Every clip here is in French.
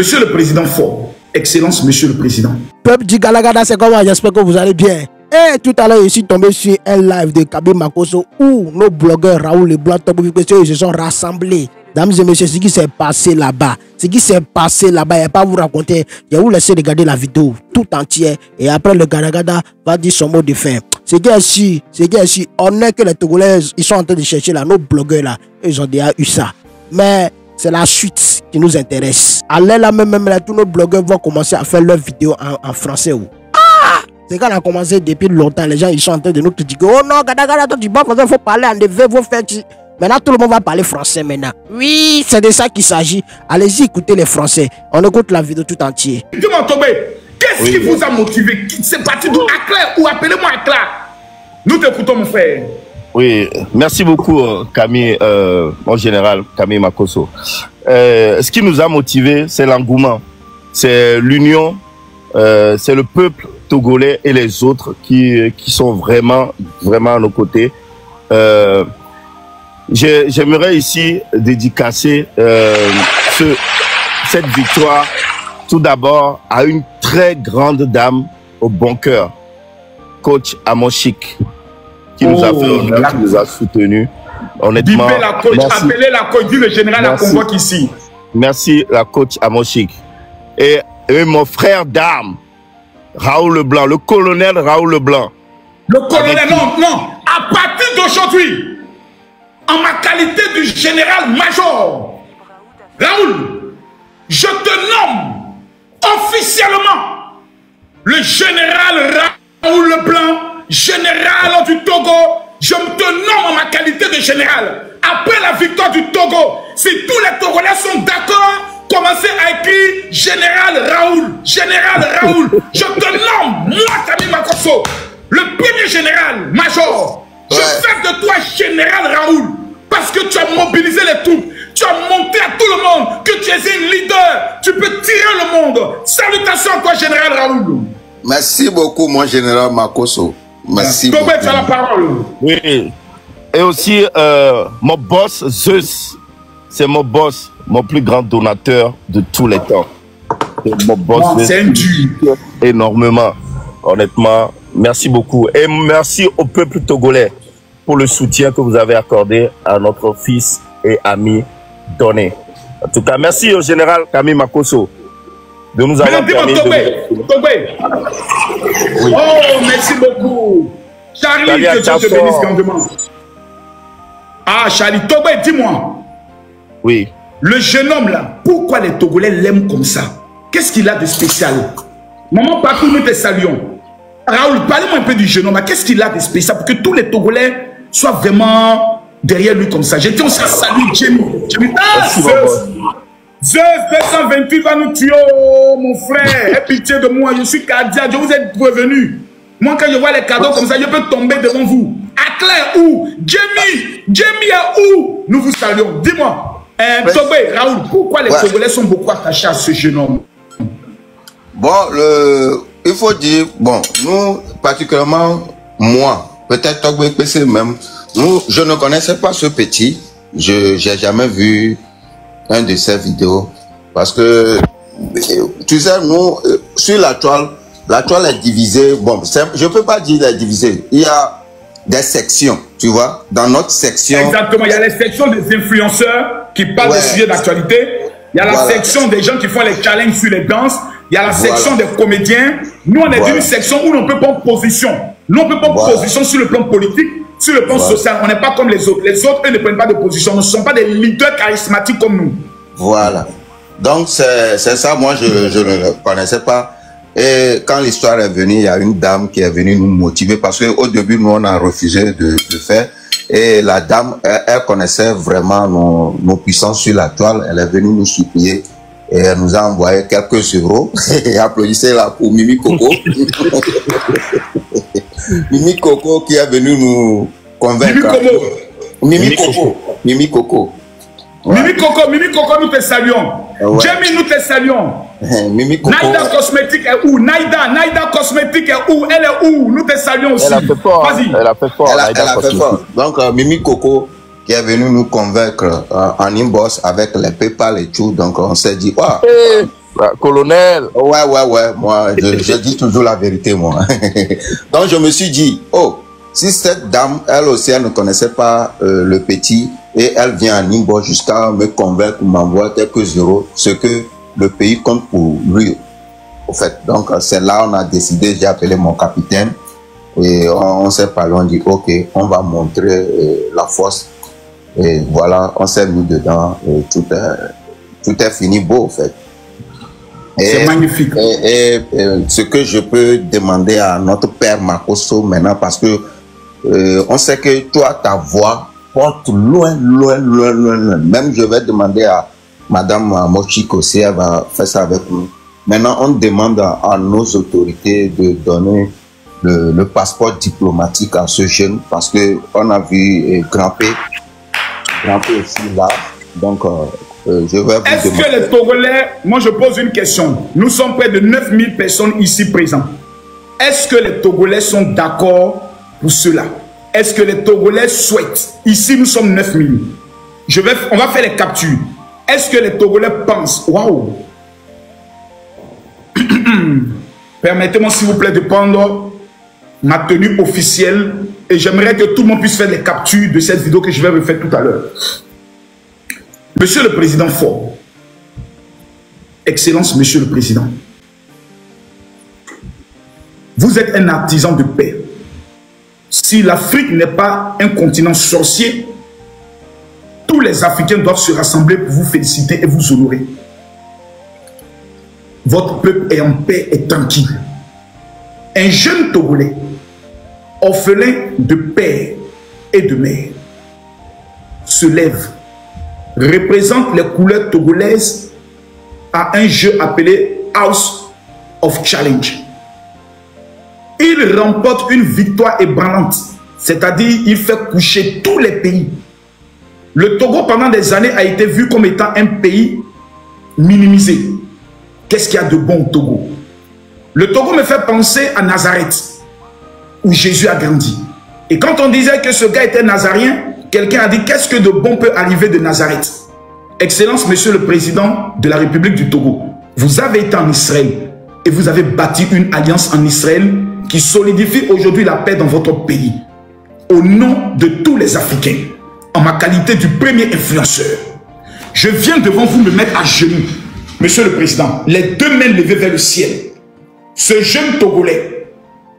Monsieur le Président fort. Excellence, Monsieur le Président. Peuple du Galagada, c'est comment? J'espère que vous allez bien. Et tout à l'heure, je suis tombé sur un live de Kaby Makosso où nos blogueurs Raoul Leblanc, ils se sont rassemblés. Dames et messieurs, ce qui s'est passé là-bas, il n'y a pas à vous raconter. Je vais vous laisser regarder la vidéo tout entière et après le Galagada va dire son mot de fin. C'est bien sûr, on est que les Togolais, ils sont en train de chercher là, nos blogueurs là, ils ont déjà eu ça. Mais c'est la suite qui nous intéresse. Allez là même là, tous nos blogueurs vont commencer à faire leurs vidéos en français. C'est quand on a commencé depuis longtemps, les gens ils sont en train de nous critiquer. Oh non, Galagada, toi tu parles français, il faut parler en développement, il faut faire. Maintenant tout le monde va parler français maintenant. Oui, c'est de ça qu'il s'agit. Allez-y, écoutez les Français. On écoute la vidéo tout entière. Dis-moi, Tobé, qu'est-ce qui vous a motivé? C'est parti d'où? Aclair ou appelez-moi Aclair. Nous t'écoutons, mon frère. Oui, merci beaucoup, Camille, mon général, Kaby Makosso. Ce qui nous a motivé, c'est l'engouement, c'est l'union, c'est le peuple togolais et les autres qui sont vraiment à nos côtés. J'aimerais ici dédicacer cette victoire tout d'abord à une très grande dame au bon cœur, coach Amoshik, qui nous a fait honneur, qui nous a soutenus. Honnêtement, appelez la coach, dit le général la convoque ici. Merci la coach Amoshik. Et mon frère d'armes, Raoul Leblanc, le colonel Raoul Leblanc. Le colonel, non, à partir d'aujourd'hui, en ma qualité de général-major, Raoul, je te nomme officiellement le général Raoul Leblanc, général du Togo. Je te nomme en ma qualité de général. Après la victoire du Togo, si tous les Togolais sont d'accord, commencez à écrire général Raoul. Général Raoul. Je te nomme, moi, Kaby Makosso, le premier général-major. Je fais de toi général Raoul. Parce que tu as mobilisé les troupes. Tu as montré à tout le monde que tu es un leader. Tu peux tirer le monde. Salutations à toi, général Raoul. Merci beaucoup, mon général Makosso. Merci beaucoup. Tu as la parole. Oui. Et aussi, mon boss, Zeus, c'est mon boss, mon plus grand donateur de tous les temps. C'est mon boss. C'est un dur. Énormément. Honnêtement, merci beaucoup. Et merci au peuple togolais pour le soutien que vous avez accordé à notre fils et ami Donné. En tout cas, merci au général Kaby Makosso de nous avoir permis Tobé. Oui. Oh, merci beaucoup. Charlie, que Dieu te bénisse grandement. Ah, Charlie, Tobé, dis-moi. Oui. Le jeune homme là, pourquoi les Togolais l'aiment comme ça? Qu'est-ce qu'il a de spécial? Maman, partout nous te saluons. Raoul, parlez-moi un peu du jeune homme. Qu'est-ce qu'il a de spécial pour que tous les Togolais soient vraiment derrière lui comme ça? J'étais aussi à saluer Jamie. Ah, Zeus 228 va nous tuer, oh, mon frère. Aie pitié de moi, je suis cardiaque, je vous ai prévenu. Moi, quand je vois les cadeaux comme ça, je peux tomber devant vous. Aclair où? Jamie est où? Nous vous saluons. Dis-moi, Tobé, Raoul, pourquoi les Togolais sont beaucoup attachés à ce jeune homme? Bon, il faut dire, bon, nous, particulièrement, moi, peut-être Togbe PC même, je ne connaissais pas ce petit. Je n'ai jamais vu un de ses vidéos. Parce que, tu sais, nous, sur la toile est divisée. Bon, je ne peux pas dire elle est divisée. Il y a des sections, tu vois. Dans notre section... Exactement, il y a les sections des influenceurs qui parlent des sujets d'actualité. Il y a la section des gens qui font les challenges sur les danses. Il y a la section des comédiens. Nous, on est dans une section où on peut prendre position. Nous, on peut prendre position sur le plan politique, sur le plan social. On n'est pas comme les autres. Les autres, eux, ne prennent pas de position. Ne sont pas des leaders charismatiques comme nous. Voilà. Donc, c'est ça. Moi, je ne le connaissais pas. Et quand l'histoire est venue, il y a une dame qui est venue nous motiver. Parce qu'au début, nous, on a refusé de faire. Et la dame, elle connaissait vraiment nos puissances sur la toile. Elle est venue nous supplier. Et elle nous a envoyé quelques euros. Et applaudissez là pour Mimi Coco. Mimi Coco qui est venu nous convaincre. Mimi Coco. Mimi Coco, nous te saluons. Jamie, nous te saluons. Mimi Coco. Naïda Cosmétique est où? Naïda Cosmétique est où? Elle est où? Nous te saluons aussi. Elle a fait fort. Elle a fait fort. Elle a fait fort. Donc, Mimi Coco qui est venu nous convaincre en inbox avec les PayPal et tout. Donc, on s'est dit, Colonel. Ouais, moi, je dis toujours la vérité, moi. Donc, je me suis dit, oh, si cette dame, elle aussi, elle ne connaissait pas le petit, et elle vient à Nimbo jusqu'à me convaincre, m'envoie quelques euros, ce que le pays compte pour lui, au fait. Donc, c'est là on a décidé, j'ai appelé mon capitaine, et on s'est parlé, on dit, ok, on va montrer la force. Et voilà, on s'est mis dedans, et tout est fini beau, au fait. C'est magnifique. Et ce que je peux demander à notre père Makosso maintenant, parce que on sait que toi, ta voix porte loin. Même je vais demander à Madame Mochiko si elle va faire ça avec nous. Maintenant, on demande à nos autorités de donner le passeport diplomatique à ce jeune, parce que on a vu Grand-P aussi là. Donc, je vais vous Est-ce que les Togolais, moi je pose une question, nous sommes près de 9000 personnes ici présentes. Est-ce que les Togolais sont d'accord pour cela? Est-ce que les Togolais souhaitent? Ici nous sommes 9000. On va faire les captures. Est-ce que les Togolais pensent? Waouh! Permettez-moi s'il vous plaît de prendre ma tenue officielle et j'aimerais que tout le monde puisse faire les captures de cette vidéo que je vais refaire tout à l'heure. Monsieur le Président Faure, Excellence Monsieur le Président, vous êtes un artisan de paix. Si l'Afrique n'est pas un continent sorcier, tous les Africains doivent se rassembler pour vous féliciter et vous honorer. Votre peuple est en paix et tranquille. Un jeune Togolais, orphelin de père et de mère, se lève, représente les couleurs togolaises à un jeu appelé House of Challenge. Il remporte une victoire ébranlante, c'est-à-dire il fait coucher tous les pays. Le Togo pendant des années a été vu comme étant un pays minimisé. Qu'est-ce qu'il y a de bon au Togo? Le Togo me fait penser à Nazareth, où Jésus a grandi. Et quand on disait que ce gars était nazarien, quelqu'un a dit, qu'est-ce que de bon peut arriver de Nazareth? Excellence, Monsieur le Président de la République du Togo, vous avez été en Israël et vous avez bâti une alliance en Israël qui solidifie aujourd'hui la paix dans votre pays. Au nom de tous les Africains, en ma qualité du premier influenceur, je viens devant vous me mettre à genoux. Monsieur le Président, les deux mains levées vers le ciel. Ce jeune Togolais,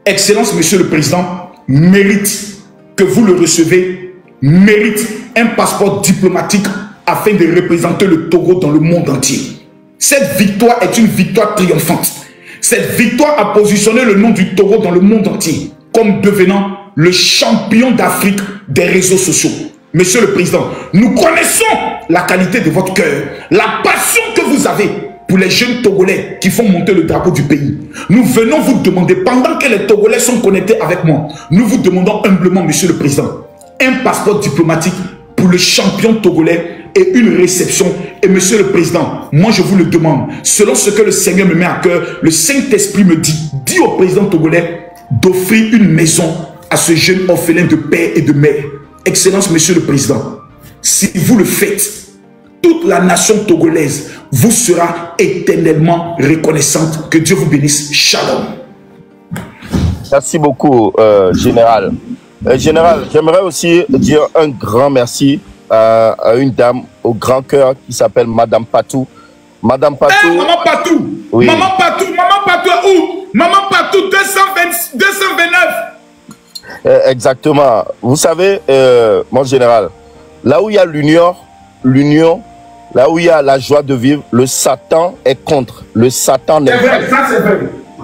Excellence, Monsieur le Président, mérite que vous le recevez, mérite un passeport diplomatique afin de représenter le Togo dans le monde entier. Cette victoire est une victoire triomphante. Cette victoire a positionné le nom du Togo dans le monde entier comme devenant le champion d'Afrique des réseaux sociaux. Monsieur le Président, nous connaissons la qualité de votre cœur, la passion que vous avez pour les jeunes Togolais qui font monter le drapeau du pays. Nous venons vous demander, pendant que les Togolais sont connectés avec moi, nous vous demandons humblement, Monsieur le Président, un passeport diplomatique pour le champion togolais et une réception. Et Monsieur le Président, moi je vous le demande, selon ce que le Seigneur me met à cœur, le Saint-Esprit me dit au président togolais d'offrir une maison à ce jeune orphelin de père et de mère. Excellence, Monsieur le Président, si vous le faites, toute la nation togolaise vous sera éternellement reconnaissante. Que Dieu vous bénisse. Shalom. Merci beaucoup, Général. Général, j'aimerais aussi dire un grand merci à une dame au grand cœur qui s'appelle Madame Patou. Madame Patou. Hey, Maman Patou. Oui. Maman Patou où? Maman Patou 229. Exactement. Vous savez, mon général, là où il y a l'union, là où il y a la joie de vivre, le Satan est contre. Le Satan n'est pas. C'est vrai, ça c'est vrai.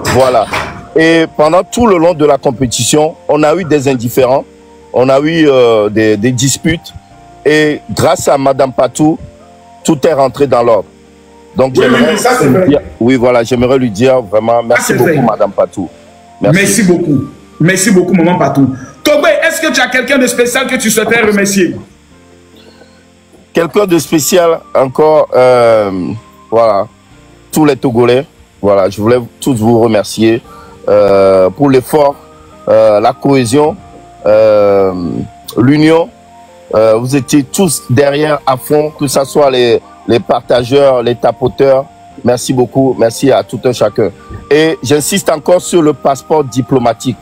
Voilà. Et pendant tout le long de la compétition, on a eu des indifférents, on a eu des disputes. Et grâce à Madame Patou, tout est rentré dans l'ordre. Donc, oui, voilà, j'aimerais lui dire vraiment merci beaucoup, vrai. Madame Patou. Merci beaucoup. Merci beaucoup, Maman Patou. Togbe, est-ce que tu as quelqu'un de spécial que tu souhaiterais remercier? Quelqu'un de spécial encore, voilà, tous les Togolais. Voilà, je voulais tous vous remercier pour l'effort, la cohésion, l'union. Vous étiez tous derrière à fond, que ce soit les partageurs, les tapoteurs. Merci beaucoup. Merci à tout un chacun. Et j'insiste encore sur le passeport diplomatique.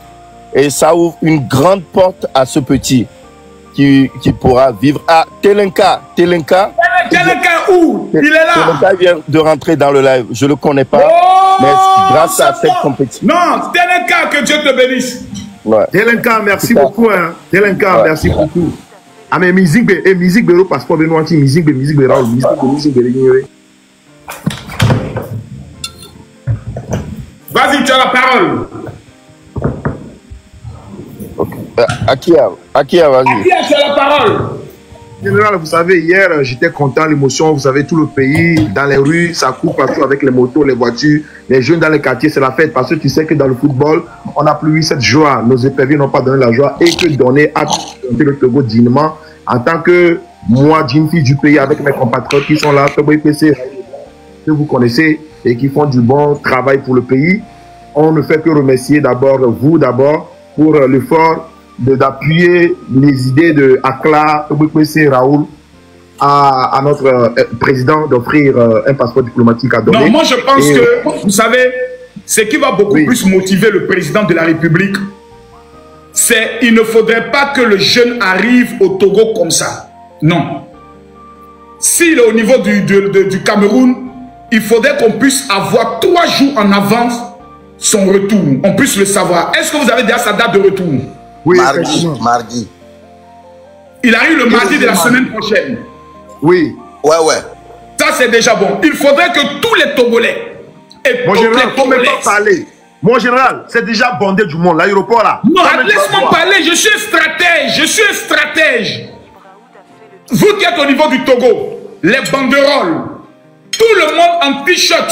Et ça ouvre une grande porte à ce petit qui pourra vivre à Telenka. Telenka où? Il est là. Telenka vient de rentrer dans le live. Je ne le connais pas. Mais grâce à cette compétition. Non, Telenka, que Dieu te bénisse. Ouais. Telenka, merci beaucoup. Hein. Telenka, merci beaucoup. Ah, mais musique, le passeport de nous, musique, Raoul, musique, Vas-y, tu as la parole. Akia, vas-y. Akia, tu as la parole. Général, vous savez, hier, j'étais content, l'émotion, vous savez, tout le pays, dans les rues, ça court partout avec les motos, les voitures, les jeunes dans les quartiers, c'est la fête, parce que tu sais que dans le football, on n'a plus eu cette joie, nos éperviers n'ont pas donné la joie, et que donner à le Togo dignement, en tant que moi, d'une fille du pays, avec mes compatriotes qui sont là, Togo IPC, que vous connaissez, et qui font du bon travail pour le pays, on ne fait que remercier d'abord vous, pour l'effort d'appuyer les idées de Akla, Raoul, à notre président d'offrir un passeport diplomatique à donner. Non, moi je pense que, vous savez, ce qui va beaucoup plus motiver le président de la République, c'est qu'il ne faudrait pas que le jeune arrive au Togo comme ça. Non. S'il est au niveau du Cameroun, il faudrait qu'on puisse avoir 3 jours en avance son retour. On puisse le savoir. Est-ce que vous avez déjà sa date de retour? Oui, mardi. Il arrive le mardi de la semaine prochaine. Oui. Ouais. Ça, c'est déjà bon. Il faudrait que tous les Togolais et mon général, il ne faut même pas parler. Mon général, c'est déjà bondé du monde, l'aéroport là. Non, laisse-moi parler. Je suis un stratège. Vous qui êtes au niveau du Togo, les banderoles, tout le monde en t-shirt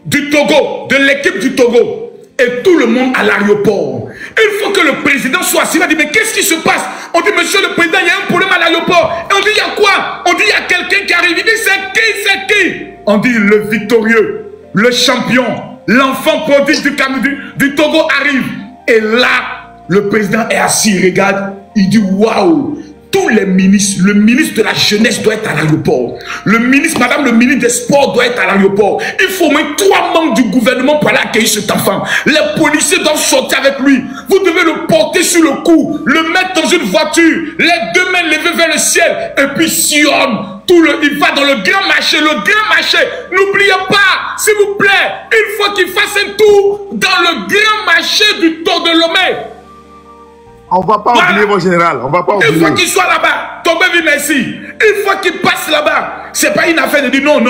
du Togo, de l'équipe du Togo, et tout le monde à l'aéroport. Il faut que le président soit assis. Il a dit, mais qu'est-ce qui se passe? On dit, monsieur le président, il y a un problème à l'aéroport. Et on dit, il y a quoi? On dit, il y a quelqu'un qui arrive. Il dit, c'est qui? On dit, le victorieux, le champion, l'enfant prodige du Togo arrive. Et là, le président est assis, il regarde, il dit, waouh! Tous les ministres, le ministre de la jeunesse doit être à l'aéroport. Le ministre, madame le ministre des sports doit être à l'aéroport. Il faut au moins 3 membres du gouvernement pour aller accueillir cet enfant. Les policiers doivent sortir avec lui. Vous devez le porter sur le cou, le mettre dans une voiture, les 2 mains levées vers le ciel, et puis sillonne. Il va dans le grand marché. Le grand marché, n'oubliez pas, s'il vous plaît, il faut qu'il fasse un tour dans le grand marché du Tour de Lomé. On ne va pas oublier, mon général. On va pas oublier. Il faut qu'il soit là-bas. Tombé, merci. Il faut qu'il passe là-bas. Ce n'est pas une affaire de dire non.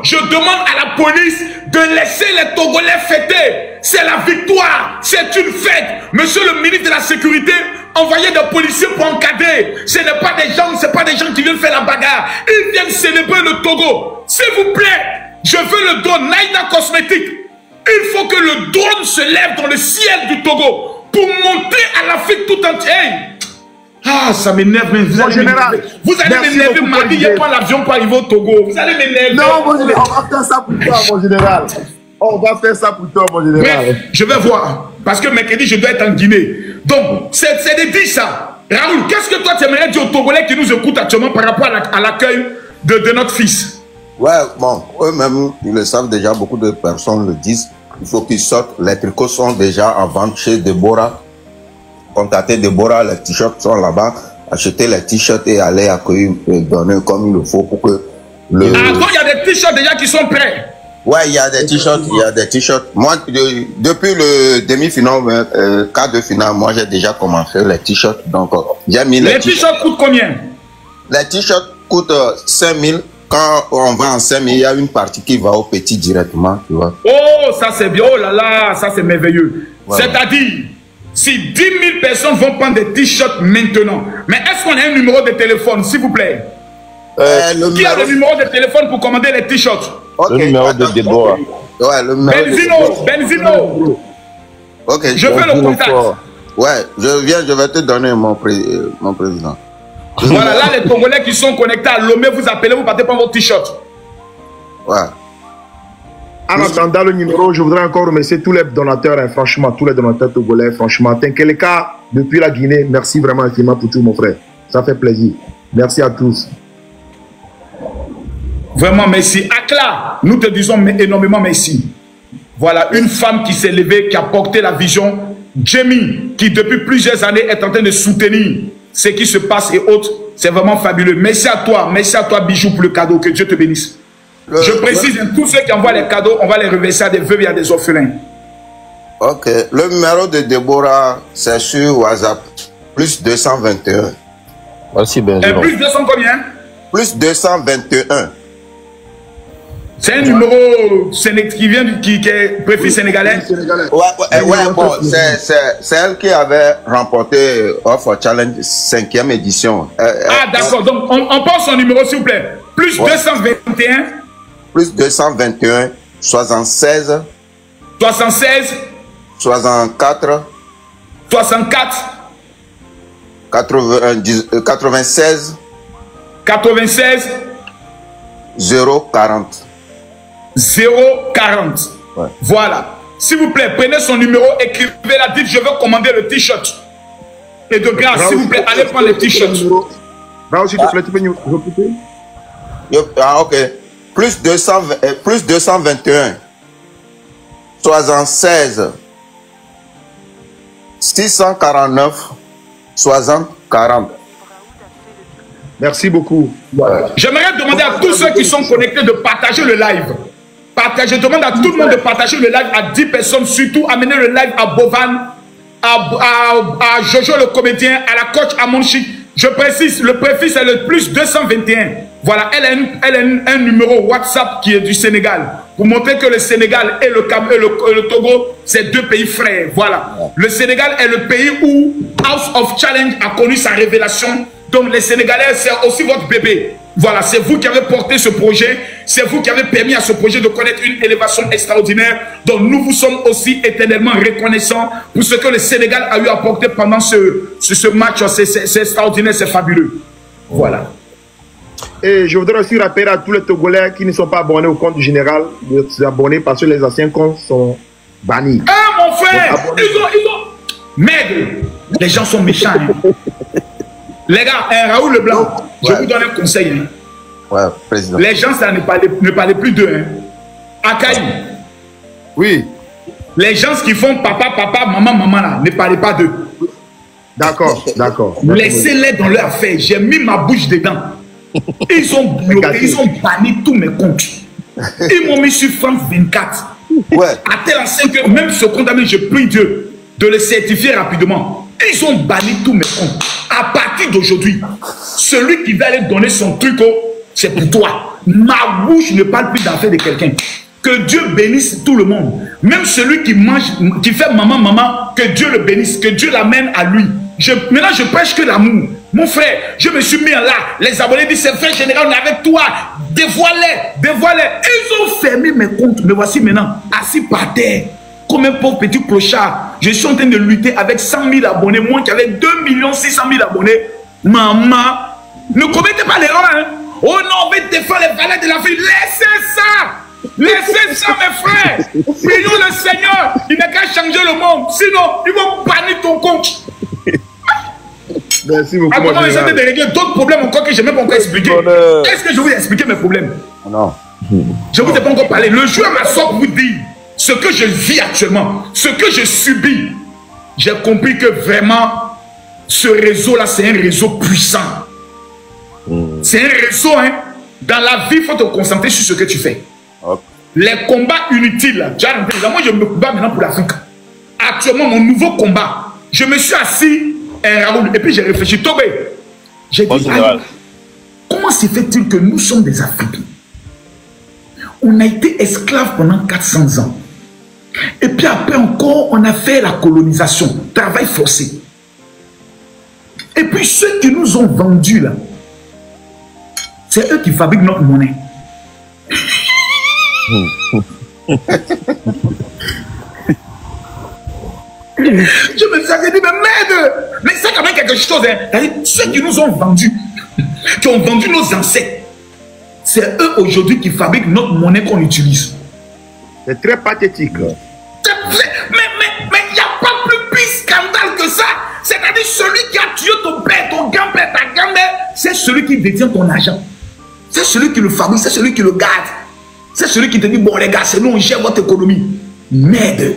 Je demande à la police de laisser les Togolais fêter. C'est la victoire. C'est une fête. Monsieur le ministre de la Sécurité, envoyez des policiers pour encadrer. Ce n'est pas des gens qui viennent faire la bagarre. Ils viennent célébrer le Togo. S'il vous plaît, je veux le drone Naïda Cosmétique. Il faut que le drone se lève dans le ciel du Togo pour montrer à l'Afrique tout entière. Ah, ça m'énerve. Vous allez m'énerver mardi. Il n'y a pas l'avion pour arriver au Togo. Vous allez m'énerver. Non, mon général, on va faire ça pour toi, mon général. On va faire ça pour toi, mon général. Bref, je vais voir. Parce que mercredi, je dois être en Guinée. Donc, c'est de dire ça. Raoul, qu'est-ce que toi, tu aimerais dire aux Togolais qui nous écoutent actuellement par rapport à l'accueil de notre fils? Ouais, bon, eux-mêmes, ils le savent déjà. Beaucoup de personnes le disent. Il faut qu'ils sortent. Les tricots sont déjà en vente chez Deborah. Contactez Deborah, les t-shirts sont là-bas. Achetez les t-shirts et allez accueillir, donner comme il le faut pour que le... Ah, donc il y a des t-shirts déjà qui sont prêts. Ouais, il y a des t-shirts, Moi, depuis le demi-finale, quart de finale, moi j'ai déjà commencé les t-shirts. Donc, j'ai mis les t-shirts coûtent combien? Les t-shirts coûtent 5 000. Quand on va en 5 000, il y a une partie qui va au petit directement, tu vois. Oh, ça c'est bien, oh là là, ça c'est merveilleux. Ouais. C'est-à-dire, si 10 000 personnes vont prendre des t-shirts maintenant, mais est-ce qu'on a un numéro de téléphone, s'il vous plaît? Qui a le numéro de téléphone pour commander les t-shirts? Okay. Le numéro de Deborah. Ouais, le numéro Benzino. Ok, je veux le contact. Ouais, je vais te donner mon président. Voilà, là, les Togolais qui sont connectés à Lomé, vous appelez, vous partez prendre votre t-shirt. Ouais. En attendant le numéro, je voudrais encore remercier tous les donateurs, hein, franchement, tous les donateurs togolais, franchement. Tenkeleka, depuis la Guinée, merci vraiment infiniment pour tout, mon frère. Ça fait plaisir. Merci à tous. Vraiment, merci. Akla, nous te disons énormément merci. Voilà, une femme qui s'est levée, qui a porté la vision. Jamie, qui depuis plusieurs années est en train de soutenir ce qui se passe et autres. C'est vraiment fabuleux. Merci à toi, Bijou, pour le cadeau. Que Dieu te bénisse. Je précise, tous ceux qui envoient les cadeaux, on va les reverser à des veuves et à des orphelins. Ok. Le numéro de Déborah, c'est sur WhatsApp. Plus 221. Merci, Benjamin. Plus 200 combien? Plus 221. C'est un numéro qui est préfet sénégalais. Ouais, bon, c'est elle qui avait remporté Offer Challenge 5e édition. D'accord, donc on pense son numéro s'il vous plaît. Plus 221. Plus 221, 76. 76. 64. 64. 96. 96. 040. 040. Ouais. Voilà. S'il vous plaît, prenez son numéro, écrivez-la, dites je veux commander le t-shirt. Et de grâce, s'il vous plaît, allez prendre le t-shirt. Raoul, s'il te plaît, tu peux nous répéter? Ah, ok. Plus 221. 76. 649. 60 40. Merci beaucoup. J'aimerais demander à tous ceux qui sont connectés de partager le live. Je demande à tout le monde de partager le live à 10 personnes. Surtout, amener le live à Bovan, à Jojo le comédien, à la coach Amonchi. Je précise, le préfixe est le plus 221. Voilà, elle a un numéro WhatsApp qui est du Sénégal. Pour montrer que le Sénégal et le Togo, c'est deux pays frères. Voilà. Le Sénégal est le pays où House of Challenge a connu sa révélation. Donc les Sénégalais, c'est aussi votre bébé. Voilà, c'est vous qui avez porté ce projet. C'est vous qui avez permis à ce projet de connaître une élévation extraordinaire. Donc nous vous sommes aussi éternellement reconnaissants pour ce que le Sénégal a eu à porter pendant ce match. C'est extraordinaire, c'est fabuleux. Voilà. Et je voudrais aussi rappeler à tous les Togolais qui ne sont pas abonnés au compte du général de s'abonner parce que les anciens comptes sont bannis. Ah mon frère, ils ont... Merde, les gens sont méchants. Hein. Les gars, Raoul Leblanc, je vous donne un conseil. Hein. Ouais, président. Les gens, ça ne parlez plus d'eux. Hein. Akaï. Oui. Les gens qui font papa, maman, là, ne parlez pas d'eux. D'accord, d'accord. Laissez-les dans leur affaire. J'ai mis ma bouche dedans. Ils ont bloqué, ils ont banni tous mes comptes. Ils m'ont mis sur France 24. Ouais. À tel enseigne que même ce condamné, je prie Dieu de le certifier rapidement. Ils ont banni tous mes comptes. À partir d'aujourd'hui, celui qui va aller donner son truc, c'est pour toi. Ma bouche ne parle plus d'affaires de quelqu'un. Que Dieu bénisse tout le monde. Même celui qui mange, qui fait maman, que Dieu le bénisse, que Dieu l'amène à lui. Maintenant, je prêche que l'amour. Mon frère, je me suis mis là. Les abonnés disent, c'est frère général, on est avec toi. Dévoile-les. Ils ont fermé mes comptes. Me voici maintenant, assis par terre. Comme un pauvre petit clochard. Je suis en train de lutter avec 100 000 abonnés. Moi qui avais 2 600 000 abonnés. Maman, ne commettez pas l'erreur. Hein? Oh non, on va défendre les valeurs de la vie. Laissez ça. Laissez ça, mes frères. Prions le Seigneur. Il n'a qu'à changer le monde. Sinon, ils vont bannir ton compte. Merci beaucoup. Comment j'essaie de régler d'autres problèmes encore que je n'ai même pas encore expliqué. Est-ce que je vous ai expliqué mes problèmes? Non. Je ne vous ai pas encore parlé. Le jour à ma soeur vous dit ce que je vis actuellement, ce que je subis. J'ai compris que vraiment, ce réseau-là, c'est un réseau puissant. C'est un réseau, hein. Dans la vie, il faut te concentrer sur ce que tu fais. Okay. Les combats inutiles, moi je me bats maintenant pour l'Afrique. Actuellement, mon nouveau combat, je me suis assis, Raoul, et puis j'ai réfléchi. Tobé, j'ai dit, comment se fait-il que nous sommes des Africains? On a été esclaves pendant 400 ans. Et puis après encore, on a fait la colonisation, travail forcé. Et puis ceux qui nous ont vendus là, c'est eux qui fabriquent notre monnaie. Je me suis dit, mais merde, mais c'est quand même quelque chose. Hein. Ceux qui nous ont vendus, qui ont vendu nos ancêtres, c'est eux aujourd'hui qui fabriquent notre monnaie qu'on utilise. C'est très pathétique. Mais il n'y a pas plus pire scandale que ça. C'est-à-dire celui qui a tué ton père, ton grand-père, ta grand-mère, c'est celui qui détient ton argent. C'est celui qui le fabrique, c'est celui qui le garde. C'est celui qui te dit, bon les gars, c'est nous, on gère votre économie. Merde.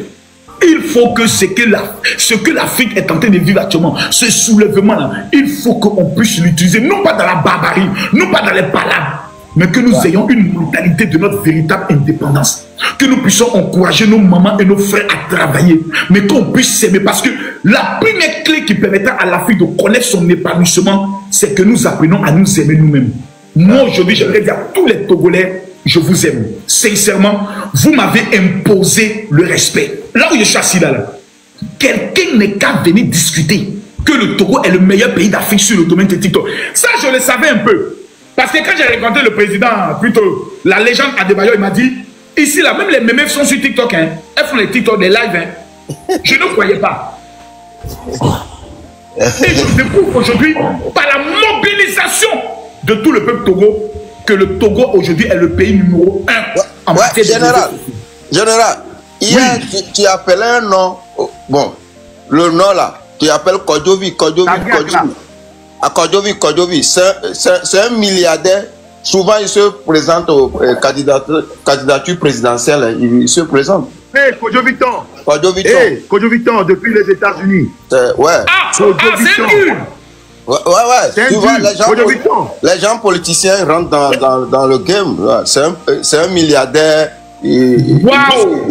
Il faut que ce que l'Afrique est en train de vivre actuellement, ce soulèvement-là, il faut qu'on puisse l'utiliser, non pas dans la barbarie, non pas dans les palabres, mais que nous ayons une mentalité de notre véritable indépendance. Que nous puissions encourager nos mamans et nos frères à travailler, mais qu'on puisse s'aimer. Parce que la première clé qui permettra à l'Afrique de connaître son épanouissement, c'est que nous apprenons à nous aimer nous-mêmes. Moi, aujourd'hui, j'aimerais dire à tous les Togolais, je vous aime. Sincèrement, vous m'avez imposé le respect. Là où je suis assis là, quelqu'un n'est qu'à venir discuter que le Togo est le meilleur pays d'Afrique sur le domaine de TikTok. Ça, je le savais un peu. Parce que quand j'ai rencontré le président, plutôt la légende Adebayo, il m'a dit, ici là, même les mémés sont sur TikTok. Hein. Elles font les TikTok, des lives. Hein. Je ne croyais pas. Et je découvre aujourd'hui, par la mobilisation de tout le peuple Togo, que le Togo aujourd'hui est le pays numéro 1 en matière de Général, hier tu appelais un nom, bon, le nom là, tu appelles Kodjovi. À Kodjovi, c'est un milliardaire. Souvent, il se présente aux candidatures présidentielles. Il se présente. Hey, Kodjoviton, depuis les États-Unis. Ouais. C'est nul. Ouais. Tu vois, les gens politiciens rentrent dans le game. Ouais. C'est un milliardaire. Il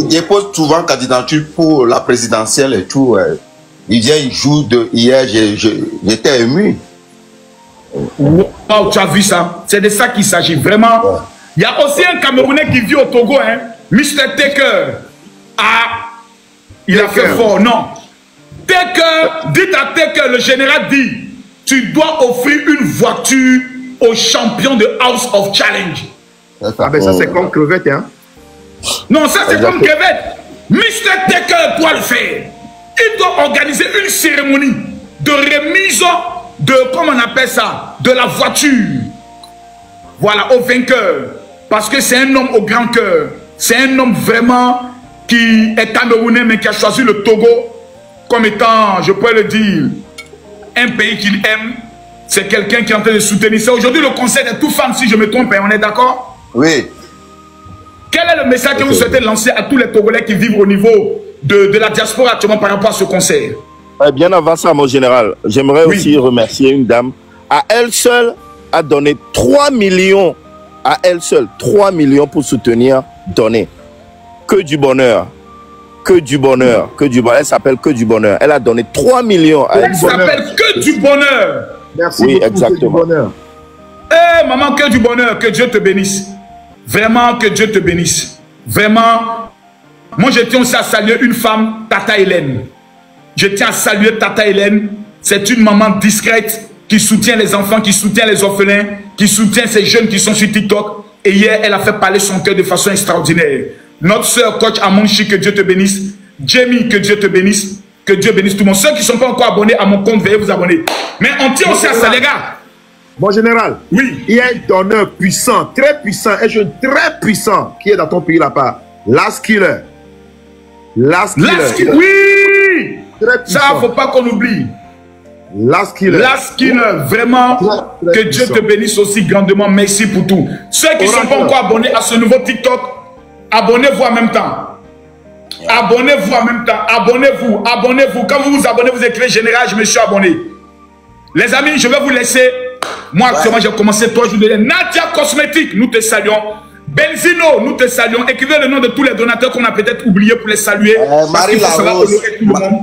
dépose souvent candidature pour la présidentielle et tout. Ouais. Il vient, il joue. Hier, j'étais ému. Wow, tu as vu ça? C'est de ça qu'il s'agit vraiment. Ouais. Il y a aussi un Camerounais qui vit au Togo, hein? Mr. Taker. Il a fait fort, non. Taker, dites à Taker, le général dit, tu dois offrir une voiture au champion de House of Challenge. Ah ben ça c'est comme crevette, hein? Non, ça c'est comme crevette. Mr. Taker doit le faire. Il doit organiser une cérémonie de remise de, comment on appelle ça, de la voiture. Voilà, au vainqueur. Parce que c'est un homme au grand cœur. C'est un homme vraiment qui est camerounais, mais qui a choisi le Togo comme étant, je pourrais le dire, un pays qu'il aime. C'est quelqu'un qui est en train de soutenir ça. Aujourd'hui, le conseil est tout femme, si je me trompe, on est d'accord? Oui. Quel est le message que vous souhaitez lancer à tous les Togolais qui vivent au niveau de la diaspora actuellement par rapport à ce conseil? Bien avant ça, mon général, j'aimerais aussi remercier une dame. À elle seule, a donné 3 millions. À elle seule, 3 millions pour soutenir, donner. Que du bonheur. Que du bonheur. Que du bonheur. Elle s'appelle Que du bonheur. Elle a donné 3 millions à elle. Elle s'appelle Que du bonheur. Merci oui, beaucoup, exactement. Que du bonheur. Eh, maman, que du bonheur. Que Dieu te bénisse. Vraiment, que Dieu te bénisse. Vraiment. Moi, je tiens aussi à saluer une femme, Tata Hélène. Je tiens à saluer Tata Hélène. C'est une maman discrète qui soutient les enfants, qui soutient les orphelins, qui soutient ces jeunes qui sont sur TikTok. Et hier, elle a fait parler son cœur de façon extraordinaire. Notre soeur coach Amonchi, que Dieu te bénisse. Jamie, que Dieu te bénisse. Que Dieu bénisse tout le monde. Ceux qui ne sont pas encore abonnés à mon compte, veuillez vous abonner. Mais on tient aussi à ça, les gars. Mon général, oui. Il y a un donneur puissant, très puissant, un jeune très puissant qui est dans ton pays là-bas. Last Killer. Last Killer. Oui. Ça, il ne faut pas qu'on oublie. Last Killer, vraiment, que Dieu te bénisse aussi grandement. Merci pour tout. Ceux qui ne sont pas encore abonnés à ce nouveau TikTok, abonnez-vous en même temps. Abonnez-vous en même temps. Abonnez-vous. Abonnez-vous. Quand vous vous abonnez, vous écrivez général, je me suis abonné. Les amis, je vais vous laisser. Moi, actuellement, j'ai commencé 3 jours de Nadia Cosmétique, nous te saluons. Benzino, nous te saluons. Écrivez le nom de tous les donateurs qu'on a peut-être oublié pour les saluer. Marie Larose.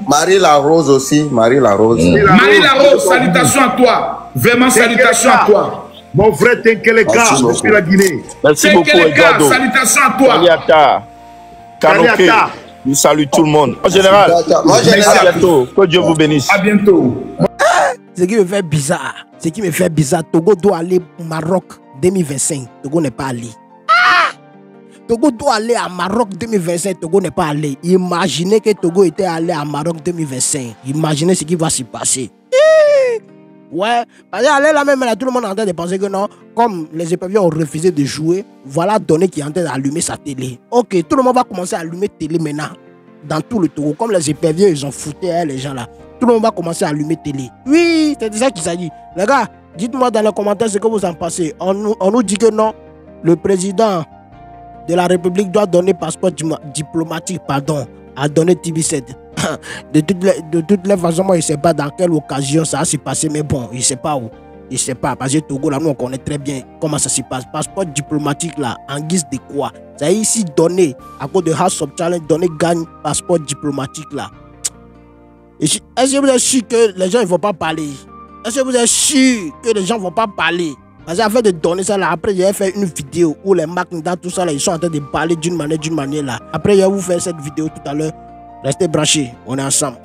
Marie Larose aussi. Marie Larose. Marie Larose, salutations à toi. Vraiment, salutations à toi. Mon frère Tenkeleka, depuis la Guinée. Merci beaucoup, Eduardo. Salutations à toi. Kaliata. Kanoké. Nous salue tout le monde. En général, à bientôt. Que Dieu vous bénisse. À bientôt. Ce qui me fait bizarre, Togo doit aller au Maroc 2025. Togo n'est pas allé. Togo doit aller à Maroc 2025, Togo n'est pas allé. Imaginez que Togo était allé à Maroc 2025. Imaginez ce qui va se passer. Ouais, parce qu'aller là même, là, tout le monde est en train de penser que non, comme les éperviers ont refusé de jouer, voilà Donné qui est en train d'allumer sa télé. Ok, tout le monde va commencer à allumer télé maintenant. Dans tout le Togo, comme les éperviers, ils ont foutu les gens là. Tout le monde va commencer à allumer télé. Oui, c'est de ça qu'il s'agit. Les gars, Dites-moi dans les commentaires ce que vous en pensez. On nous dit que non, le président de la République doit donner passeport diplomatique, pardon, à donner TB7. De toutes les façons, moi, je ne sais pas dans quelle occasion ça s'est passé, mais bon, je ne sais pas où. Je ne sais pas, parce que Togo, là, nous, on connaît très bien comment ça se passe. Passeport diplomatique, là, en guise de quoi? Ça a ici donné, à cause de House of Challenge, donné gagne passeport diplomatique, là. Est-ce que vous êtes sûr que les gens ne vont pas parler? Est-ce que vous êtes sûr que les gens ne vont pas parler? Parce qu'afin de donner ça, là, après, j'ai fait une vidéo où les marques, dans tout ça, là, ils sont en train de parler d'une manière, là. Après, je vais vous faire cette vidéo tout à l'heure. Restez branchés, on est ensemble.